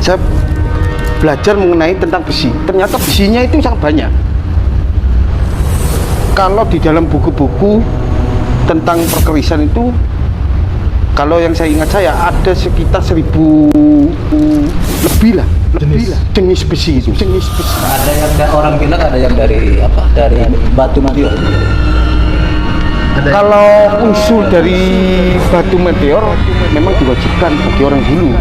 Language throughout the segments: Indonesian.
saya belajar mengenai tentang besi. Ternyata besinya itu sangat banyak. Kalau di dalam buku-buku tentang perkerisan itu, kalau yang saya ingat saya ada sekitar 1000 lebih lah jenis besi itu. Ada yang orang bilang ada yang dari apa? Dari batu meteor. Kalau unsur dari batu meteor memang diwajibkan bagi orang dulu.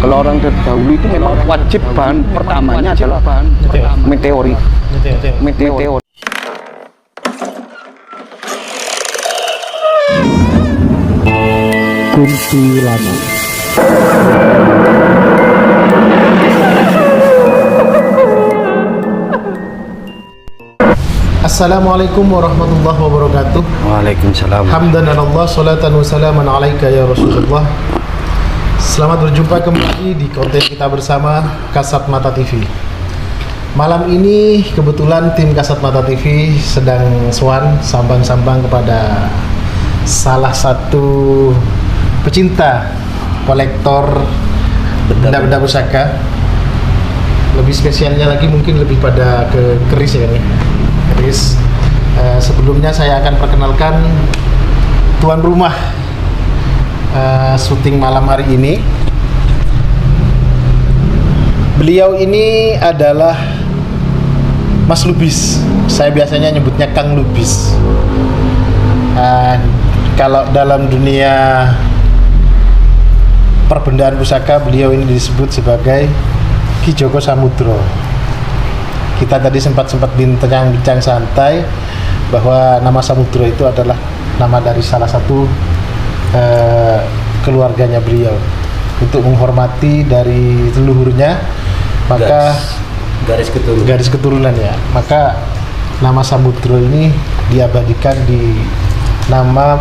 Kalau orang terdahulu itu memang wajib bahan pertamanya adalah bahan meteorit. Meteor. Kuntilanak. Assalamualaikum warahmatullahi wabarakatuh. Waalaikumsalam. Hamdanallah, salatan wa salaman alaika ya Rasulullah. Selamat berjumpa kembali di konten kita bersama Kasat Mata TV. Malam ini kebetulan tim Kasat Mata TV sedang sowan sambang-sambang kepada salah satu pecinta kolektor benda-benda pusaka. Lebih spesialnya lagi mungkin lebih pada ke keris ya nih. Keris. Sebelumnya saya akan perkenalkan tuan rumah syuting malam hari ini. Beliau ini adalah Mas Lubis. Saya biasanya nyebutnya Kang Lubis. Kalau dalam dunia perbendaan pusaka, beliau ini disebut sebagai Ki Joko Samudro. Kita tadi sempat bincang santai bahwa nama Samudro itu adalah nama dari salah satu keluarganya beliau. Untuk menghormati dari leluhurnya, maka garis keturunan ya. Maka nama Samudro ini diabadikan di nama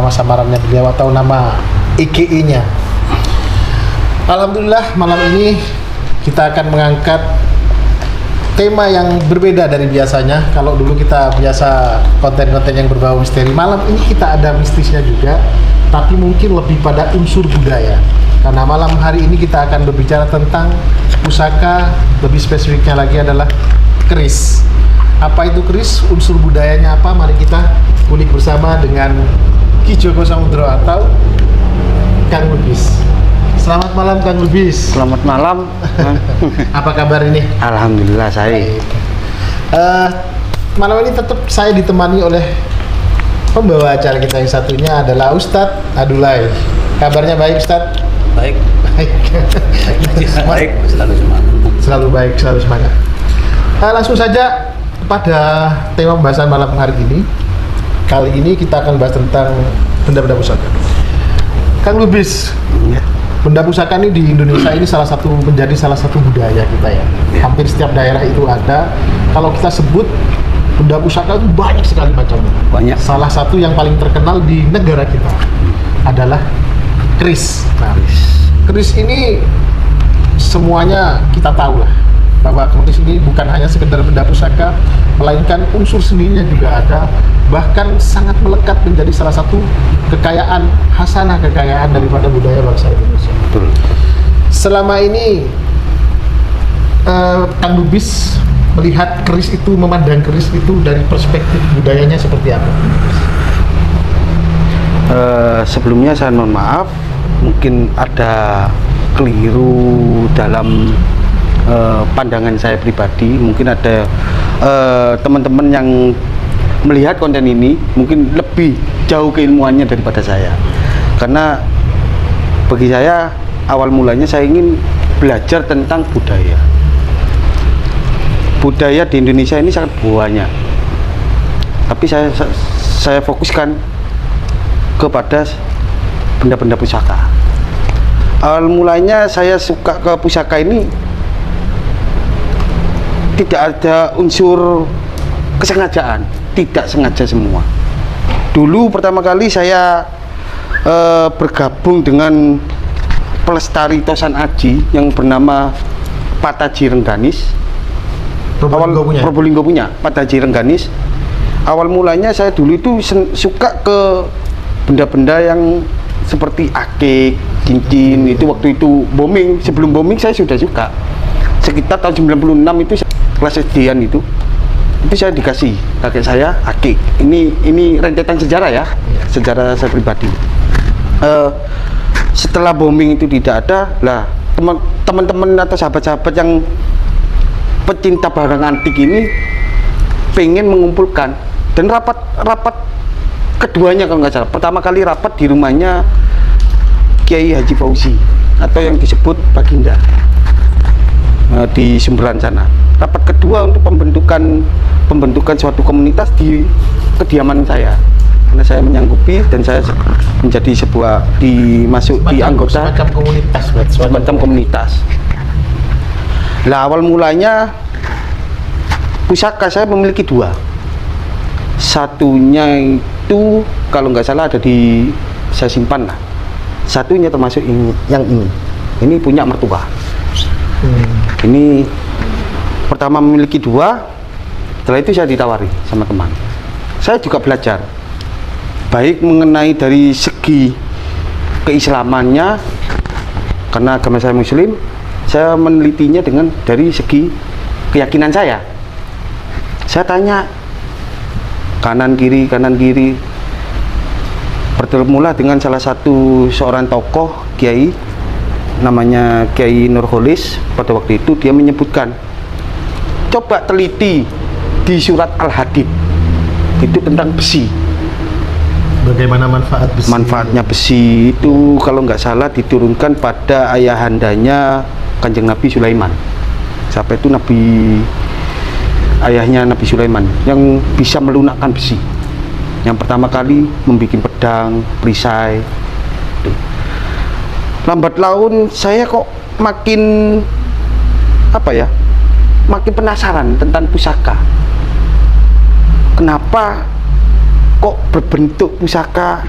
samarannya beliau atau nama EKE-nya. Alhamdulillah malam ini kita akan mengangkat tema yang berbeda dari biasanya. Kalau dulu kita biasa konten-konten yang berbau misteri, malam ini kita ada mistisnya juga, tapi mungkin lebih pada unsur budaya. Karena malam hari ini kita akan berbicara tentang pusaka, lebih spesifiknya lagi adalah keris. Apa itu keris? Unsur budayanya apa? Mari kita kulik bersama dengan Ki Joko Samudro atau Kang Lubis. Selamat malam Kang Lubis. Selamat malam. Apa kabar ini? Alhamdulillah saya. Malam ini tetap saya ditemani oleh pembawa acara kita yang satunya adalah Ustadz Adulay. Kabarnya baik Ustadz? Baik. Baik. Selalu baik, selalu semangat. Langsung saja pada tema pembahasan malam hari ini. Kali ini kita akan bahas tentang benda-benda pusaka. Kang Lubis. Ya. Benda pusaka ini di Indonesia ini menjadi salah satu budaya kita ya. Hampir setiap daerah itu ada. Kalau kita sebut benda pusaka itu banyak sekali macamnya. Banyak. Salah satu yang paling terkenal di negara kita adalah keris. Nah, keris ini semuanya kita tahu lah bahwa keris ini bukan hanya sekedar benda pusaka, melainkan unsur seninya juga ada. Bahkan sangat melekat menjadi salah satu kekayaan daripada budaya bangsa Indonesia. Betul. Selama ini Kang Lubis melihat keris itu, memandang keris itu dari perspektif budayanya seperti apa? Sebelumnya saya mohon maaf, mungkin ada keliru dalam pandangan saya pribadi. Mungkin ada teman-teman yang melihat konten ini mungkin lebih jauh keilmuannya daripada saya, karena bagi saya awal mulanya saya ingin belajar tentang budaya di Indonesia ini sangat banyak, tapi saya fokuskan kepada benda-benda pusaka. Awal mulanya saya suka ke pusaka ini tidak ada unsur kesengajaan, tidak sengaja semua. Dulu pertama kali saya bergabung dengan pelestari Tosan Aji yang bernama Pataji Rengganis. Probolinggo punya Pataji Rengganis. Awal mulanya saya dulu itu suka ke benda-benda yang seperti akik, cincin itu waktu itu booming. Sebelum booming saya sudah suka. Sekitar tahun 96 itu kelas SD-an itu saya dikasih kakek saya akik. Ini rentetan sejarah ya, sejarah saya pribadi. Setelah booming itu tidak ada, lah teman-teman atau sahabat-sahabat yang pecinta barang antik ini pengen mengumpulkan dan rapat keduanya kalau nggak salah. Pertama kali rapat di rumahnya Kiai Haji Fauzi atau yang disebut Baginda di Sumberan sana. Rapat kedua untuk pembentukan suatu komunitas di kediaman saya, karena saya menyanggupi dan saya menjadi sebuah di anggota semacam komunitas. Lah awal mulanya pusaka saya memiliki dua. Satunya itu kalau nggak salah ada saya simpan lah. Satunya termasuk yang ini. Ini punya mertua. Ini pertama memiliki dua. Setelah itu saya ditawari sama teman. Saya juga belajar baik mengenai dari segi keislamannya, karena agama saya Muslim. Saya menelitinya dari segi keyakinan saya. Saya tanya kanan kiri. Bertemulah dengan salah satu seorang tokoh kiai, namanya Kiai Nurholis. Pada waktu itu dia menyebutkan, coba teliti di surat Al-Hadid itu tentang besi. Bagaimana manfaat besi? Manfaatnya besi itu kalau nggak salah diturunkan pada ayahandanya Kanjeng Nabi Sulaiman. Siapa itu ayahnya Nabi Sulaiman yang bisa melunakkan besi. Yang pertama kali membuat pedang, perisai. Lambat laun saya kok makin makin penasaran tentang pusaka. Kenapa kok berbentuk pusaka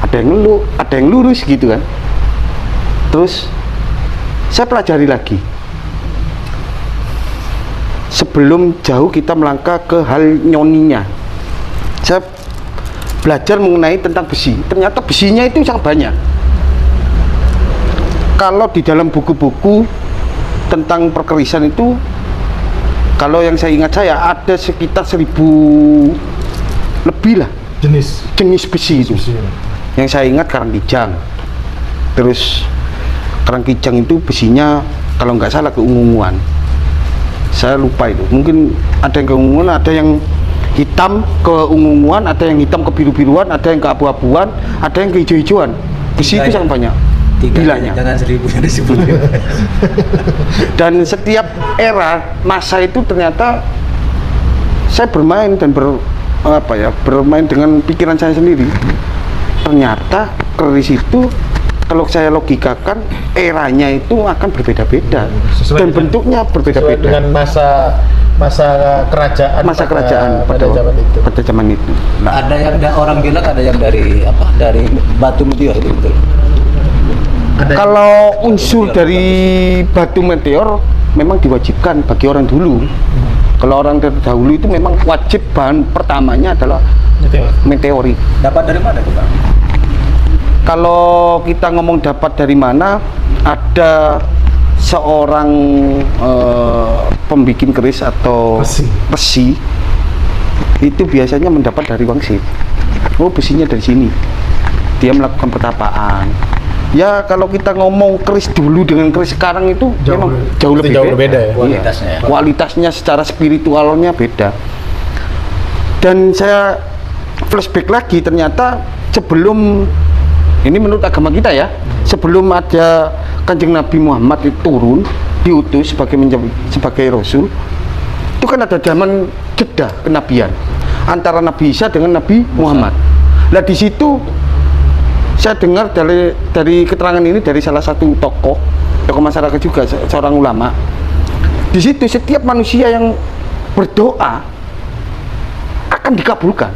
ada yang lurus gitu kan? Terus saya pelajari lagi. Sebelum jauh kita melangkah ke hal nyoninya, saya belajar mengenai tentang besi. Ternyata besinya itu sangat banyak. Kalau di dalam buku-buku tentang perkerisan itu, kalau yang saya ingat ada sekitar 1000 lebih lah jenis besi itu. Yang saya ingat karangkijang. Terus karangkijang itu besinya kalau nggak salah keunguan. Saya lupa itu. Mungkin ada yang keunguan, ada yang hitam keunguan, ada yang hitam kebiru-biruan, ada yang keabu-abuan, ada yang kehijau-hijauan. Besi itu sangat banyak. Bilanya. Jangan 1000 yang disebut. Dan setiap era masa itu ternyata saya bermain dan bermain dengan pikiran saya sendiri. Ternyata keris itu kalau saya logikakan eranya itu akan berbeda-beda dan bentuknya berbeda-beda dengan masa kerajaan pada zaman itu. Nah, ada yang orang bilang ada yang dari batu meteor itu betul. Kalau unsur dari batu meteor memang diwajibkan bagi orang dulu. Kalau orang terdahulu itu memang wajib bahan pertamanya adalah meteorit. Dapat dari mana itu, Bang? Kalau kita ngomong dapat dari mana, ada seorang pembikin keris atau besi itu biasanya mendapat dari wangsit. Oh, besinya dari sini. Dia melakukan pertapaan. Ya kalau kita ngomong keris dulu dengan keris sekarang itu memang jauh lebih beda ya. Kualitasnya. Iya. Kualitasnya secara spiritualnya beda. Dan saya flashback lagi, ternyata sebelum ini menurut agama kita ya, sebelum ada Kanjeng Nabi Muhammad itu turun, diutus sebagai Rasul, itu kan ada zaman jeda kenabian antara Nabi Isa dengan Nabi Muhammad. Nah di situ saya dengar dari keterangan ini dari salah satu tokoh masyarakat juga, seorang ulama. Di situ setiap manusia yang berdoa akan dikabulkan.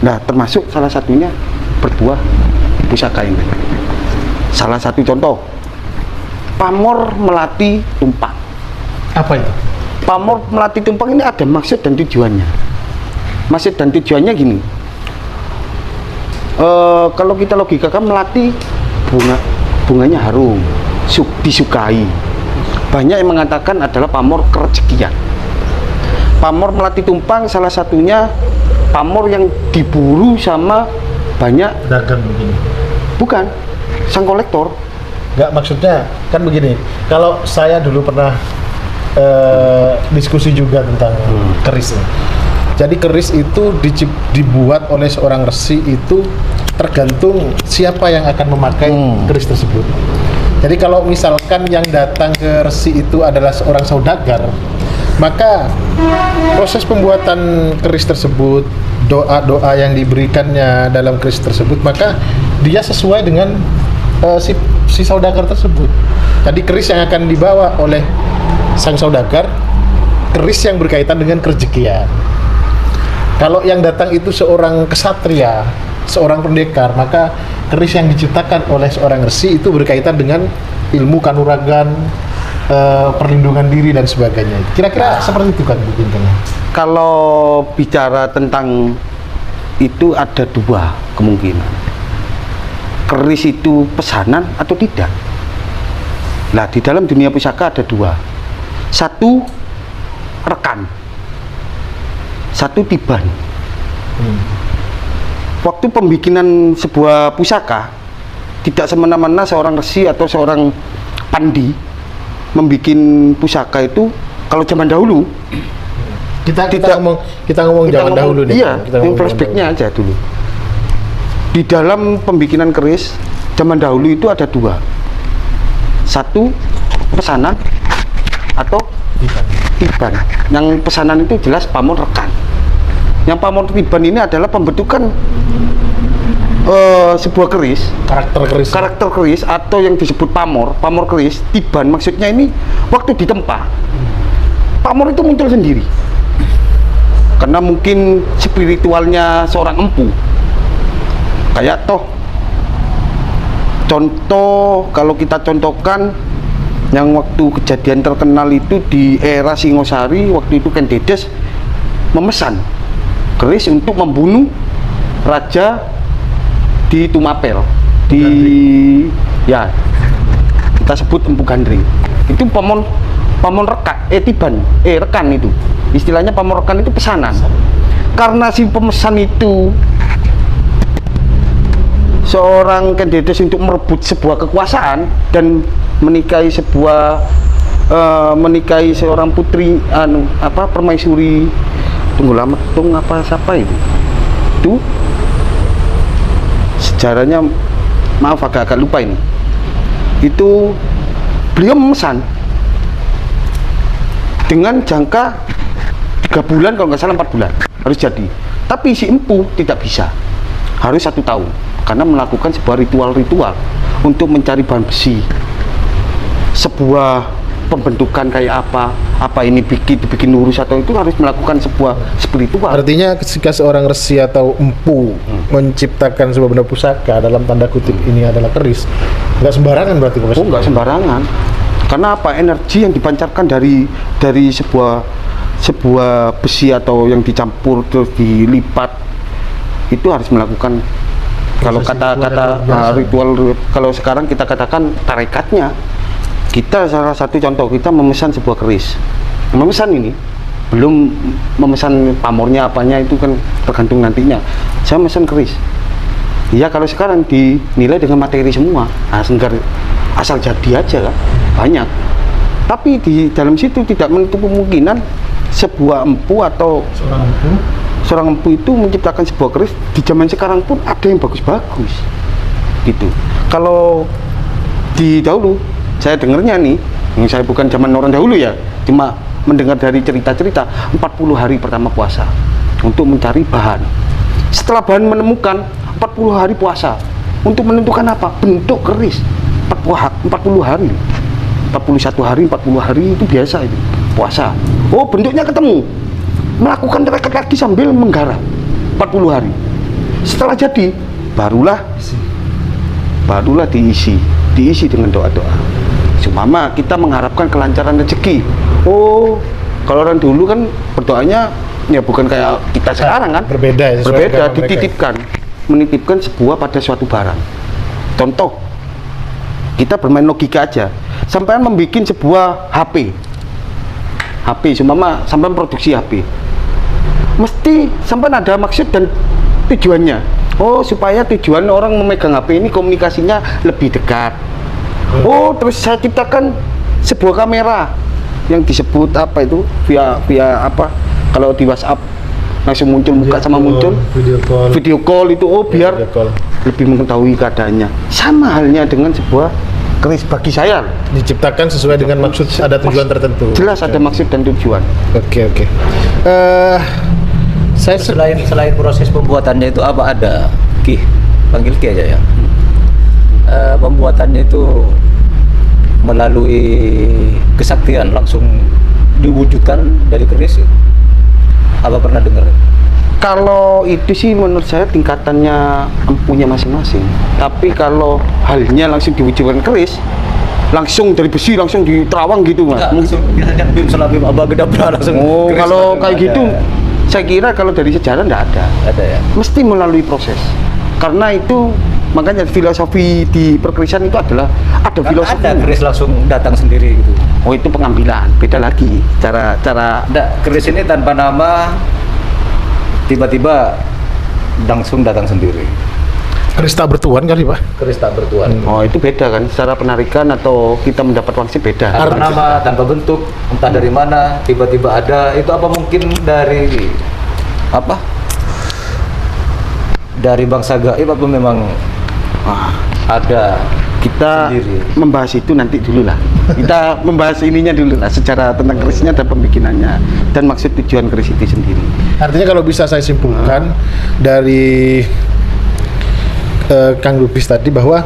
Nah termasuk salah satunya berbuah pusaka ini. Salah satu contoh, pamor melati tumpang. Apa itu? Pamor melati tumpang ini ada maksud dan tujuannya. Maksud dan tujuannya gini. Kalau kita logikakan melati bunganya harum, disukai. Banyak yang mengatakan adalah pamor kerezekian. Pamor melati tumpang salah satunya pamor yang diburu sama banyak Dagang begini. bukan sang kolektor. Nggak, maksudnya kan begini, kalau saya dulu pernah diskusi juga tentang keris ya. Jadi keris itu dibuat oleh seorang resi itu tergantung siapa yang akan memakai keris tersebut. Jadi kalau misalkan yang datang ke resi itu adalah seorang saudagar, maka proses pembuatan keris tersebut, doa-doa yang diberikannya dalam keris tersebut, maka dia sesuai dengan si saudagar tersebut. Jadi keris yang akan dibawa oleh sang saudagar, keris yang berkaitan dengan kerezekian. Kalau yang datang itu seorang kesatria, seorang pendekar, maka keris yang diciptakan oleh seorang resi itu berkaitan dengan ilmu kanuragan, perlindungan diri dan sebagainya. Kira-kira seperti itu kan mungkin. Kalau bicara tentang itu ada dua kemungkinan. Keris itu pesanan atau tidak. Nah, di dalam dunia pusaka ada dua. Satu rekan, satu tiban. Waktu pembikinan sebuah pusaka, tidak semena-mena seorang resi atau seorang pandi membuat pusaka itu. Kalau zaman dahulu, kita ngomong zaman dahulu nih. Iya, yang flashbacknya aja dulu. Di dalam pembikinan keris zaman dahulu itu ada dua. Satu pesanan atau tiban. Yang pesanan itu jelas pamor rekan. Yang pamor tiban ini adalah pembentukan sebuah keris, karakter keris atau yang disebut pamor keris. Tiban maksudnya ini waktu ditempa, pamor itu muncul sendiri karena mungkin spiritualnya seorang empu. Kayak contoh kalau kita contohkan yang waktu kejadian terkenal itu di era Singosari, waktu itu Ken Dedes memesan keris untuk membunuh raja di Tumapel, ya kita sebut Empu Gandring. Itu pamon rekan, rekan itu istilahnya. Pamon rekan itu pesanan. Karena si pemesan itu seorang Ken Dedes untuk merebut sebuah kekuasaan dan menikahi seorang putri permaisuri Tunggula Metung siapa itu sejarahnya, maaf agak lupa ini. Itu beliau memesan dengan jangka 3 bulan, kalau nggak salah 4 bulan harus jadi. Tapi si empu tidak bisa, harus 1 tahun karena melakukan sebuah ritual untuk mencari bahan besi. Sebuah pembentukan kayak apa ini dibikin lurus atau itu harus melakukan sebuah spiritual. Artinya ketika seorang resi atau empu menciptakan sebuah benda pusaka, dalam tanda kutip ini adalah keris, nggak sembarangan berarti. Oh, nggak sembarangan. Karena apa? Energi yang dipancarkan dari sebuah besi atau yang dicampur terus dilipat itu harus melakukan, kalau kata ritual, kalau sekarang kita katakan tarekatnya. Kita salah satu contoh, kita memesan sebuah keris. Memesan ini belum memesan pamornya apanya, itu kan tergantung nantinya. Saya memesan keris. Ya kalau sekarang dinilai dengan materi semua, asal jadi aja kan, banyak. Tapi di dalam situ tidak menutup kemungkinan sebuah empu atau seorang empu itu menciptakan sebuah keris. Di zaman sekarang pun ada yang bagus-bagus gitu. Kalau di dahulu, saya dengarnya nih, saya bukan zaman orang dahulu ya, cuma mendengar dari cerita-cerita 40 hari pertama puasa untuk mencari bahan. Setelah bahan menemukan, 40 hari puasa untuk menentukan apa? Bentuk keris. 40 hari, 41 hari, 40 hari itu biasa itu puasa. Oh, bentuknya ketemu, melakukan reket lagi sambil menggarap 40 hari. Setelah jadi, barulah diisi dengan doa-doa. Seumpama kita mengharapkan kelancaran rezeki. Oh, kalau orang dulu kan berdoanya ya bukan kayak kita sekarang kan. Berbeda, dititipkan. menitipkan sebuah pada suatu barang. Contoh, kita bermain logika aja. Sampai membuat sebuah HP, seumpama sampai produksi HP, mesti sampai ada maksud dan tujuannya. Oh, supaya tujuan orang memegang HP ini komunikasinya lebih dekat. Oh, terus saya ciptakan sebuah kamera yang disebut apa itu via apa? Kalau di WhatsApp langsung muncul muka sama muncul video call itu, oh biar lebih mengetahui keadaannya. Sama halnya dengan sebuah keris bagi saya diciptakan sesuai dengan maksud, ada tujuan tertentu. Jelas ada maksud dan tujuan. Oke. Saya Selain proses pembuatannya itu apa ada panggil Ki aja ya. Pembuatannya itu melalui kesaktian langsung diwujudkan dari keris. Apa pernah dengar? Kalau itu sih menurut saya tingkatannya empunya masing-masing. Tapi kalau halnya langsung diwujudkan keris, langsung dari besi langsung di terawang gitu mas. Langsung biasanya bim selabim abah gedabra langsung. Oh, keris kalau langsung kayak ada. gitu, saya kira kalau dari sejarah nggak ada. Ada ya. Mesti melalui proses. Karena itu makanya filosofi di perkerisan itu adalah ada filosofi. Ada keris langsung datang sendiri gitu. Oh, itu pengambilan, beda lagi cara. Ada keris ini tanpa nama, tiba-tiba langsung datang sendiri. keris tak bertuan kali Pak. Keris tak bertuan. Oh, itu beda kan, secara penarikan atau kita mendapat wangsit beda. Tanpa nama, tanpa bentuk, entah dari mana, tiba-tiba ada. Itu apa mungkin dari apa? Dari bangsa gaib apa memang ada Kita sendiri? membahas itu nanti dulu lah. Kita membahas ininya dulu lah, secara tentang kerisnya dan pembikinannya dan maksud tujuan keris itu sendiri. Artinya kalau bisa saya simpulkan dari Kang Lubis tadi bahwa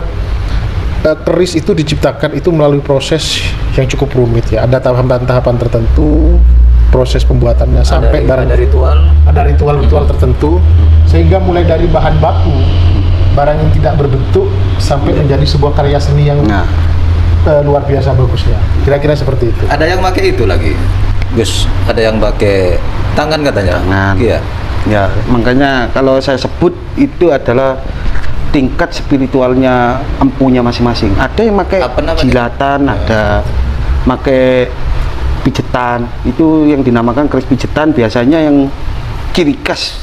keris itu diciptakan itu melalui proses yang cukup rumit ya. Ada tahapan-tahapan tertentu proses pembuatannya sampai ada ritual. ada ritual-ritual tertentu sehingga mulai dari bahan baku barang yang tidak berbentuk sampai menjadi sebuah karya seni yang luar biasa bagusnya. Kira-kira seperti itu. Ada yang pakai itu lagi, Gus. Ada yang pakai tangan katanya. Tangan. Iya. Ya, makanya kalau saya sebut itu adalah tingkat spiritualnya empunya masing-masing. Ada yang pakai Apa namanya? jilatan, ada pakai pijetan. Itu yang dinamakan keris pijetan. Biasanya yang ciri khas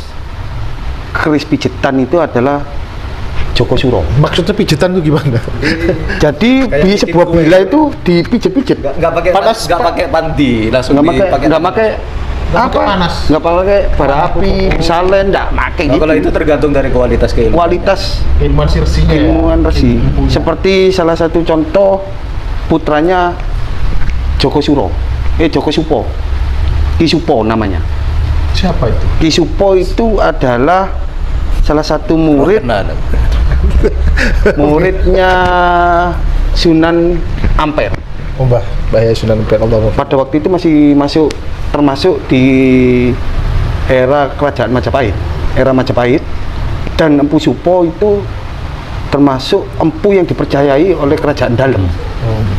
keris pijetan itu adalah Joko Suro. Maksudnya pijetan itu gimana? Jadi Kayak di bikin sebuah kue. bila itu dipijet-pijet. Nggak pakai nggak pakai panti, langsung Nggak pakai Nggak pakai panas. nggak pakai bara api, salen, nggak pakai Nah, gitu. kalau itu tergantung dari kualitas keilmuan. Kualitas Ilmuwan sirsinya ya. ilmuwan resi. Ilmunya. Seperti salah satu contoh putranya Joko Suro, Joko Supo, Ki Supo namanya. Siapa itu? Ki Supo itu adalah salah satu murid muridnya Sunan Ampel. Oh Mbah Sunan Ampel. Allah. Pada waktu itu masih termasuk di era kerajaan Majapahit, dan Empu Supo itu termasuk empu yang dipercayai oleh kerajaan dalam.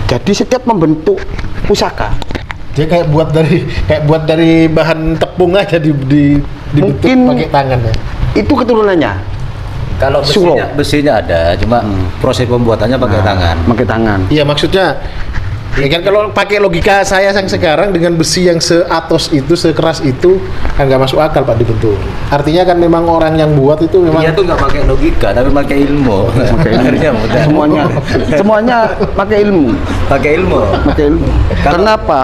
Jadi setiap membentuk pusaka, Dia kayak buat dari bahan tepung aja dibentuk Mungkin- pakai tangan ya. itu keturunannya. Kalau Suro. besinya ada, cuma proses pembuatannya pakai tangan. Pakai tangan. Iya maksudnya ya kan kalau pakai logika saya yang sekarang dengan besi yang seatos itu, sekeras itu kan nggak masuk akal Pak dibentuk. Artinya kan memang orang yang buat itu memang Dia tuh nggak pakai logika, tapi pakai ilmu. Akhirnya mudah. Semuanya pakai ilmu. Pakai ilmu. Pakai ilmu. Kenapa?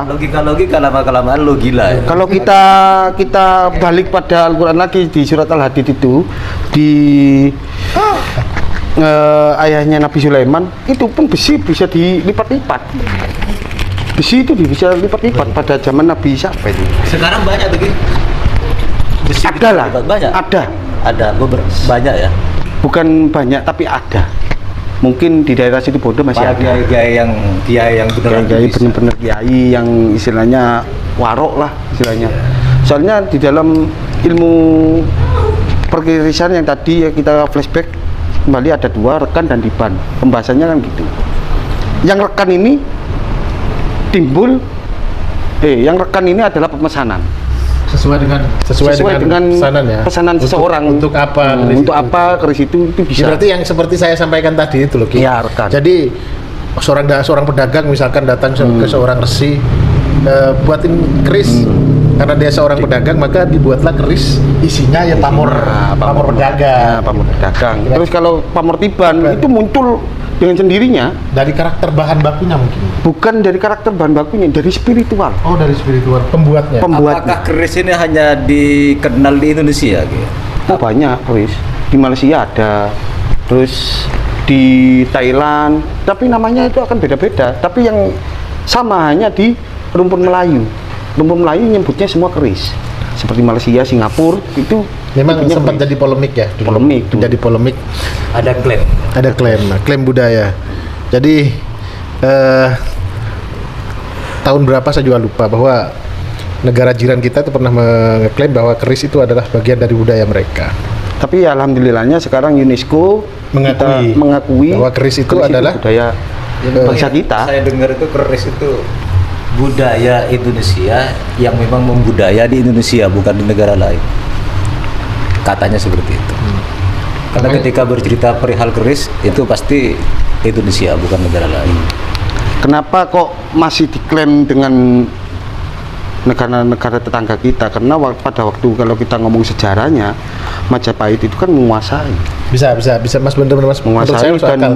Logika lama-kelamaan lo gila. Ya. Kalau kita balik pada Al-Quran lagi di surat Al-Hadid itu di ayahnya Nabi Sulaiman itu pun besi bisa dilipat-lipat. Besi itu bisa dilipat-lipat pada zaman Nabi siapa itu? Sekarang banyak tuh, Ki. Besi Ada lah, banyak. Ada beberapa banyak ya. bukan banyak tapi ada. Mungkin di daerah situ Bondo masih Para ada. kiai yang beneran Kiai bisa. bener-bener kiai yang istilahnya warok lah istilahnya. Soalnya di dalam ilmu perkirisan yang tadi ya kita flashback kembali ada dua, rekan dan diban. Pembahasannya kan gitu. Yang rekan ini timbul yang rekan ini adalah pemesanan. sesuai dengan pesanan ya. Pesanan seseorang. Untuk apa? Untuk apa keris itu bisa. Berarti yang seperti saya sampaikan tadi itu loh, Ki. Iya, rekan. Jadi seorang pedagang misalkan datang ke seorang resi, buatin keris. Karena dia seorang pedagang, maka dibuatlah keris isinya ya pamor pedagang. Ya, pamor pedagang. Terus kalau pamor tiban itu muncul dengan sendirinya Dari karakter bahan bakunya mungkin. bukan dari karakter bahan bakunya, dari spiritual. Oh, dari spiritual pembuatnya. Apakah keris ini hanya dikenal di Indonesia? Gitu? Oh, banyak keris. Di Malaysia ada, terus di Thailand, tapi namanya itu akan beda-beda. Tapi yang sama hanya di rumpun Melayu. Rumpun Melayu nyebutnya semua keris. Seperti Malaysia, Singapura itu Memang nyebutnya sempat keris. jadi polemik ya. dulu. Polemik tuh. Jadi polemik. Ada klaim. Ada klaim budaya. Jadi tahun berapa saya juga lupa bahwa negara jiran kita itu pernah mengklaim bahwa keris itu adalah bagian dari budaya mereka. Tapi ya alhamdulillahnya sekarang UNESCO mengakui bahwa keris itu adalah budaya bangsa kita. Saya dengar itu keris itu budaya Indonesia yang memang membudaya di Indonesia, bukan di negara lain. Katanya seperti itu. Karena ketika bercerita perihal keris itu pasti Indonesia, bukan negara lain. Kenapa kok masih diklaim dengan negara-negara tetangga kita? Karena pada waktu kalau kita ngomong sejarahnya, Majapahit itu kan menguasai Bisa Mas, bener-bener Mas. Menurut saya menguasai masuk akal. dan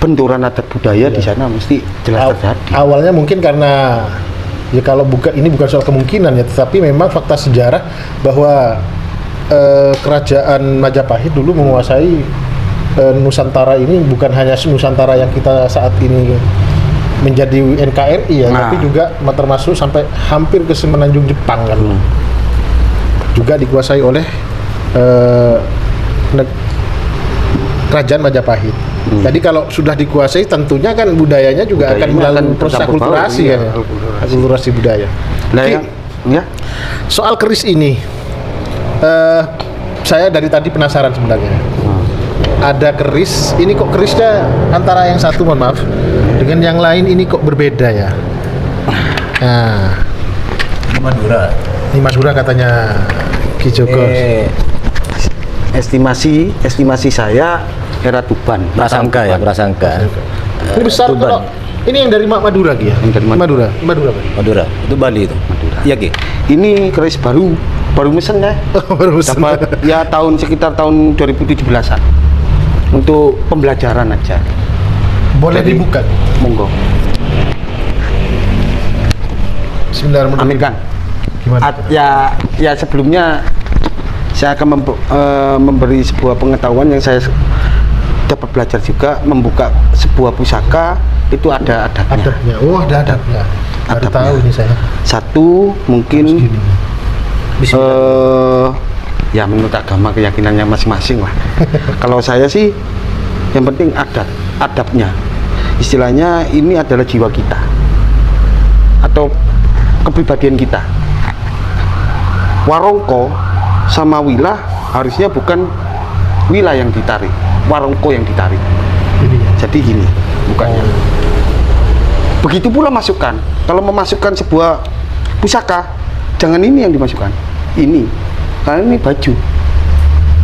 benturan adat budaya di sana mesti jelas terjadi. Awalnya mungkin karena ya kalau ini bukan soal kemungkinan ya, tetapi memang fakta sejarah bahwa kerajaan Majapahit dulu menguasai Nusantara ini, bukan hanya Nusantara yang kita saat ini menjadi NKRI ya, tapi juga termasuk sampai hampir ke semenanjung Jepang kan. Juga dikuasai oleh kerajaan Majapahit. Jadi kalau sudah dikuasai tentunya kan budayanya juga akan melalui proses akulturasi kan ya. Akulturasi budaya. Nah, ya. Soal keris ini saya dari tadi penasaran sebenarnya. Ada keris, ini kok kerisnya antara yang satu, mohon maaf, dengan yang lain ini kok berbeda ya? Nah, Madura. ini Mas Hura katanya Ki Joko. Estimasi saya era Tuban. Prasangka ya, prasangka. Ini besar Tuban. kalau ini yang dari Madura Ki ya? Yang dari Madura. Madura. Madura. Itu Bali itu. Iya, Ki. Ini keris baru mesen ya. Baru besar. Dapat ya sekitar tahun 2017-an. Untuk pembelajaran aja. Boleh Jadi, dibuka? Monggo. Bismillahirrahmanirrahim. Amin Kang. Gimana? Ya sebelumnya saya akan memberi sebuah pengetahuan yang saya dapat belajar juga, membuka sebuah pusaka itu ada adabnya. Adabnya. Oh, ada adabnya. Baru Adabnya. tahu ini saya. Satu mungkin Gini. ya menurut agama keyakinannya masing-masing lah. Kalau saya sih yang penting adabnya. Istilahnya ini adalah jiwa kita atau kepribadian kita. Warongko sama wilah harusnya bukan wilah yang ditarik, warongko yang ditarik. Ini ya. Jadi gini bukannya. Begitu pula masukkan. Kalau memasukkan sebuah pusaka, jangan ini yang dimasukkan. Ini. Karena ini baju.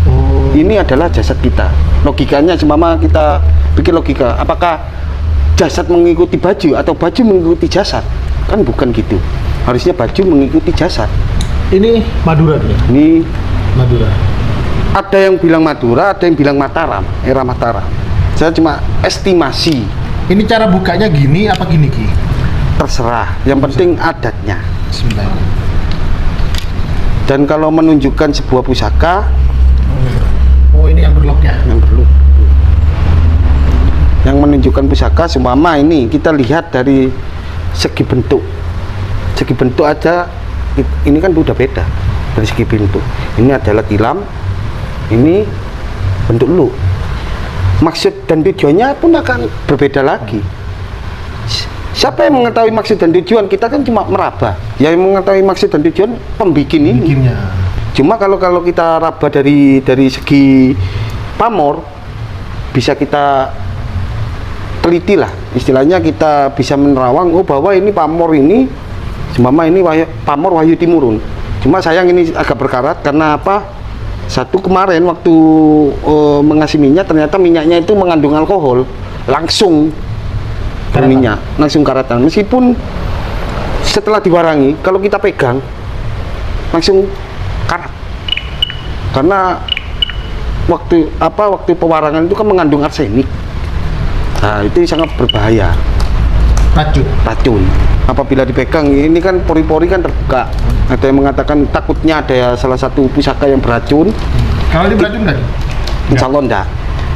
Oh. Ini adalah jasad kita. Logikanya seumpama kita bikin logika, apakah jasad mengikuti baju atau baju mengikuti jasad? Kan bukan gitu. Harusnya baju mengikuti jasad. Ini Madura nih. Ini Madura. ada yang bilang Madura, ada yang bilang Mataram, era Mataram. Saya cuma estimasi, Ini cara bukanya gini apa gini Ki? terserah. Yang penting adatnya. Bismillahirrahmanirrahim. Dan kalau menunjukkan sebuah pusaka Oh, ini yang berloknya. yang perlu, yang menunjukkan pusaka, seumpama ini kita lihat dari segi bentuk aja, ini kan udah beda dari segi bentuk. Ini adalah tilam, ini bentuk lu. Maksud dan tujuannya pun akan berbeda lagi. Siapa yang mengetahui maksud dan tujuan? Kita kan cuma meraba. Yang mengetahui maksud dan tujuan pembikin ini. Bikinnya. Cuma kalau kita raba dari segi pamor, bisa kita teliti lah. Istilahnya kita bisa menerawang, oh bahwa ini pamor ini, seumpama ini pamor Wahyu Timurun. Cuma sayang ini agak berkarat karena apa? Satu kemarin waktu mengasih minyak, ternyata minyaknya itu mengandung alkohol, langsung berminyak, langsung karatan. Meskipun setelah diwarangi, kalau kita pegang langsung karat. Karena waktu pewarangan itu kan mengandung arsenik. Nah, itu sangat berbahaya. Racun. Apabila dipegang, ini kan pori-pori kan terbuka. Ada yang mengatakan takutnya ada salah satu pusaka yang beracun. Kalau dia beracun enggak? Insya Allah enggak.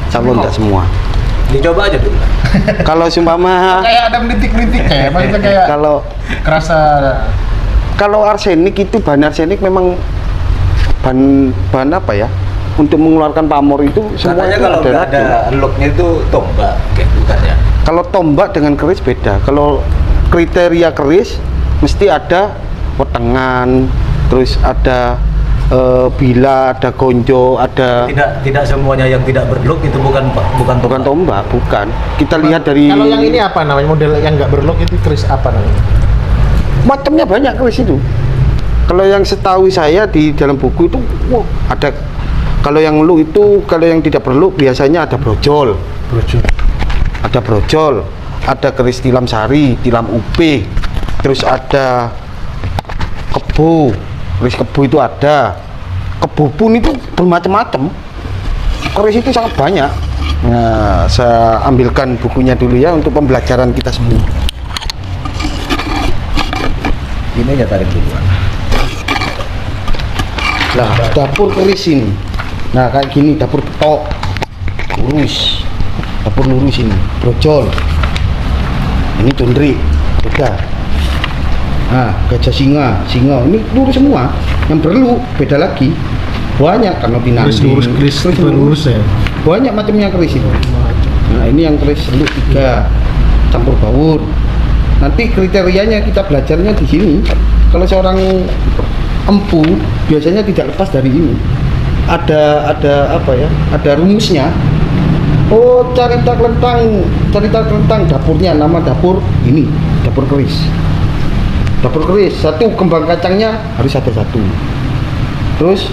Insya Allah enggak semua. Dicoba aja dulu. Kalau sumpama Kayak ada menitik-nitik kayak, maksudnya kayak kerasa. Kalau arsenik itu bahan arsenik memang bahan apa ya? Untuk mengeluarkan pamor itu Katanya semuanya kalau nggak ada looknya itu tombak, kayak bukannya. Kalau tombak dengan keris beda. Kalau kriteria keris mesti ada wetengan, terus ada bila, ada gonjo, ada Tidak semuanya yang tidak berlook itu bukan tombak, bukan. Kita lihat dari Kalau yang ini apa namanya? Model yang nggak berlook itu keris apa namanya? macamnya banyak keris itu. Kalau yang setahu saya di dalam buku itu ada. Kalau yang look itu, kalau yang tidak berlook biasanya ada brojol. Ada brojol, ada keris tilam sari, tilam upih, terus ada kebo. Keris kebo itu ada. Kebo pun itu bermacam-macam. Keris itu sangat banyak. Nah, saya ambilkan bukunya dulu ya untuk pembelajaran kita semua. Ini aja tarik duluan. Nah, dapur keris ini. Nah, kayak gini, dapur ketok. Lurus. Dapur lurus ini, brojol. Ini cundrik, beda. Nah, gajah singa. Ini lurus semua. Yang perlu beda lagi. Banyak karena pinanding. Keris lurus ya. Banyak macamnya keris itu. Nah, ini yang keris seluk 3 campur baur. Nanti kriterianya kita belajarnya di sini. Kalau seorang empu biasanya tidak lepas dari ini. Ada apa ya? Ada rumusnya. Oh, carita kelentang dapurnya, nama dapur ini, dapur keris. Dapur keris, satu kembang kacangnya harus ada satu. Terus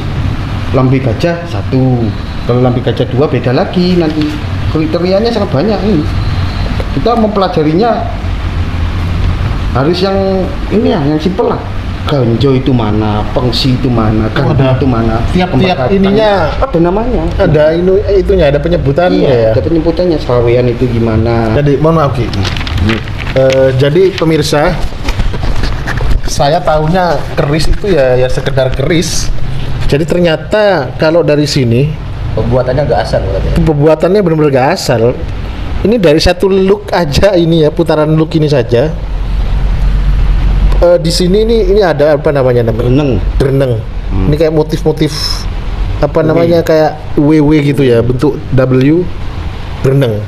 lambe gajah satu. Kalau lambe gajah 2 beda lagi nanti. Kriterianya sangat banyak ini. Kita mempelajarinya harus yang ini ya, yang simpel lah. Ganjo itu mana, pengsi itu mana, ganjo itu mana. Tiap ininya ada namanya. Ada itunya, ada penyebutannya ya. Ada penyebutannya. Sawean itu gimana. Jadi mohon maaf Ki. Jadi pemirsa, saya tahunya keris itu ya sekedar keris. Jadi ternyata kalau dari sini Pembuatannya nggak asal katanya. pembuatannya benar-benar gak asal. Ini dari satu look aja ini ya, putaran look ini saja. Di sini ini ada apa namanya? Dreneng. Ini kayak motif-motif apa namanya, kayak WW gitu ya, bentuk W dreneng.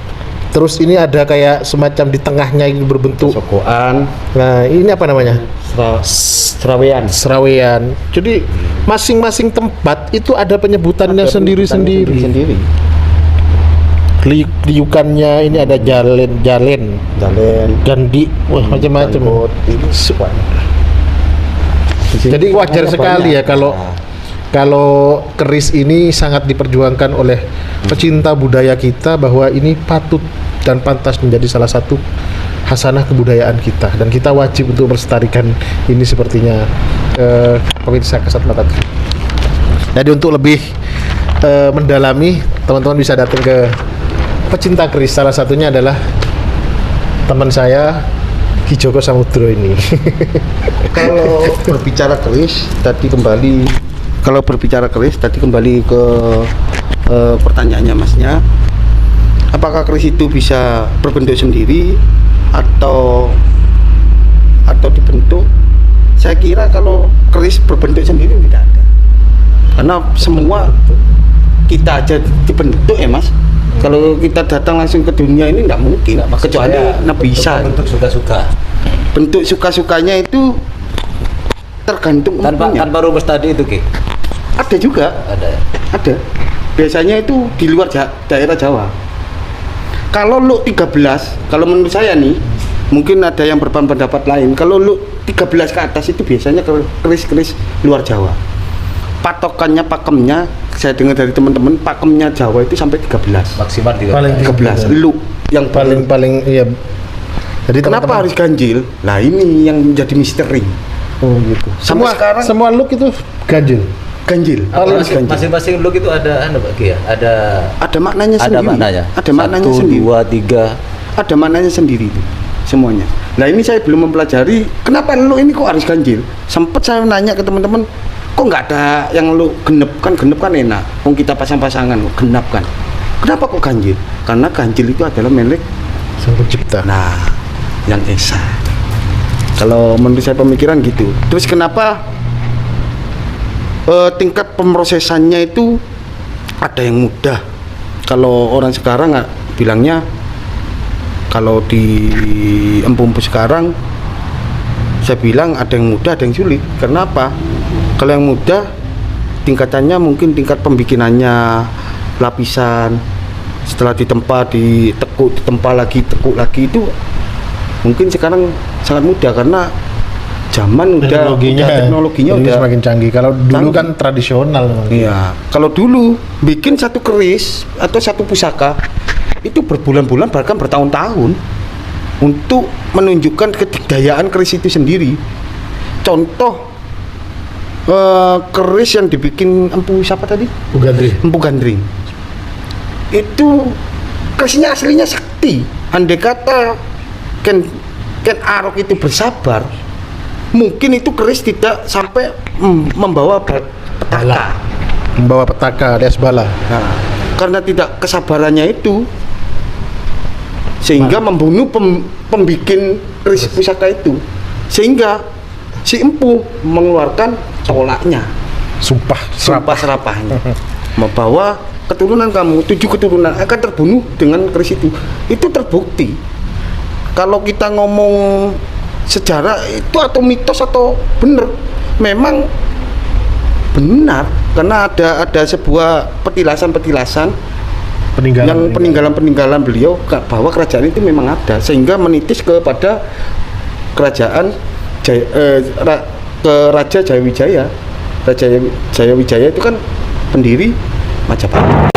Terus ini ada kayak semacam di tengahnya ini berbentuk Sokoan, Nah, ini apa namanya? serawean. Jadi masing-masing tempat itu ada penyebutannya sendiri-sendiri. Liukannya ini ada jalen, gandi, wah macam-macam. Jadi wajar sekali ya kalau keris ini sangat diperjuangkan oleh pecinta budaya kita, bahwa ini patut dan pantas menjadi salah satu hasanah kebudayaan kita, dan kita wajib untuk melestarikan ini sepertinya pemirsa Kasat Mata TV. Jadi untuk lebih mendalami, teman-teman bisa datang ke pecinta keris, salah satunya adalah teman saya Ki Joko Samudro ini. Kalau berbicara keris tadi kembali ke pertanyaannya masnya, apakah keris itu bisa berbentuk sendiri atau dibentuk? Saya kira kalau keris berbentuk sendiri tidak ada, karena semua kita aja dibentuk ya mas. Kalau kita datang langsung ke dunia ini nggak mungkin, kecuali bisa. Bentuk suka-suka. Bentuk suka-sukanya itu tergantung Tanpa rumus tadi itu Ki. Ada juga. Ada. Biasanya itu di luar daerah Jawa. Kalau look 13, kalau menurut saya nih, Mungkin ada yang berpendapat lain. Kalau lu 13 ke atas itu biasanya keris-keris luar Jawa. Patokannya pakemnya saya dengar dari teman-teman, pakemnya Jawa itu sampai 13. Maksimal Paling 13. Lu yang paling iya. Jadi kenapa harus ganjil? Nah, ini yang menjadi misteri. Oh gitu. Sampai sekarang semua look itu ganjil. ganjil. Masing-masing look itu ada Pak Ki ya? Ada maknanya Ada sendiri. maknanya. Ada maknanya 1, sendiri. 2, 3. Ada maknanya sendiri itu semuanya. Nah, ini saya belum mempelajari kenapa lu ini kok harus ganjil. Sempet saya nanya ke teman-teman, kok nggak ada yang lu genep kan enak. Wong kita pasang-pasangan kok genap kan. Kenapa kok ganjil? Karena ganjil itu adalah milik Sang Pencipta. nah yang esa. Kalau menurut saya pemikiran gitu. Terus kenapa tingkat pemrosesannya itu ada yang mudah? Kalau orang sekarang bilangnya, kalau di empu-empu sekarang saya bilang ada yang mudah, ada yang sulit. Karena apa? Kalau yang mudah tingkatannya mungkin tingkat pembikinannya, lapisan, setelah ditempa ditekuk, ditempa lagi, tekuk lagi, itu mungkin sekarang sangat mudah karena zaman teknologinya udah udah semakin canggih. Kalau dulu canggih. kan tradisional. Iya, kalau dulu bikin satu keris atau satu pusaka itu berbulan-bulan bahkan bertahun-tahun untuk menunjukkan kebudayaan keris itu sendiri. Contoh keris yang dibikin empu siapa tadi? Gandri. Empu Gandring. Itu kerisnya aslinya sakti. Andai kata Ken Arok itu bersabar, mungkin itu keris tidak sampai membawa petaka. Membawa petaka alias bala. Nah, karena tidak kesabarannya itu sehingga membunuh pembikin keris pusaka itu, sehingga si empu mengeluarkan tolaknya, Sumpah serapahnya, bahwa keturunan kamu 7 keturunan akan terbunuh dengan keris itu. Itu terbukti. Kalau kita ngomong sejarah itu atau mitos atau benar, memang benar karena ada sebuah petilasan yang peninggalan beliau bahwa kerajaan itu memang ada, sehingga menitis kepada kerajaan ke Raja Jayawijaya. Raja Jayawijaya itu kan pendiri Majapahit.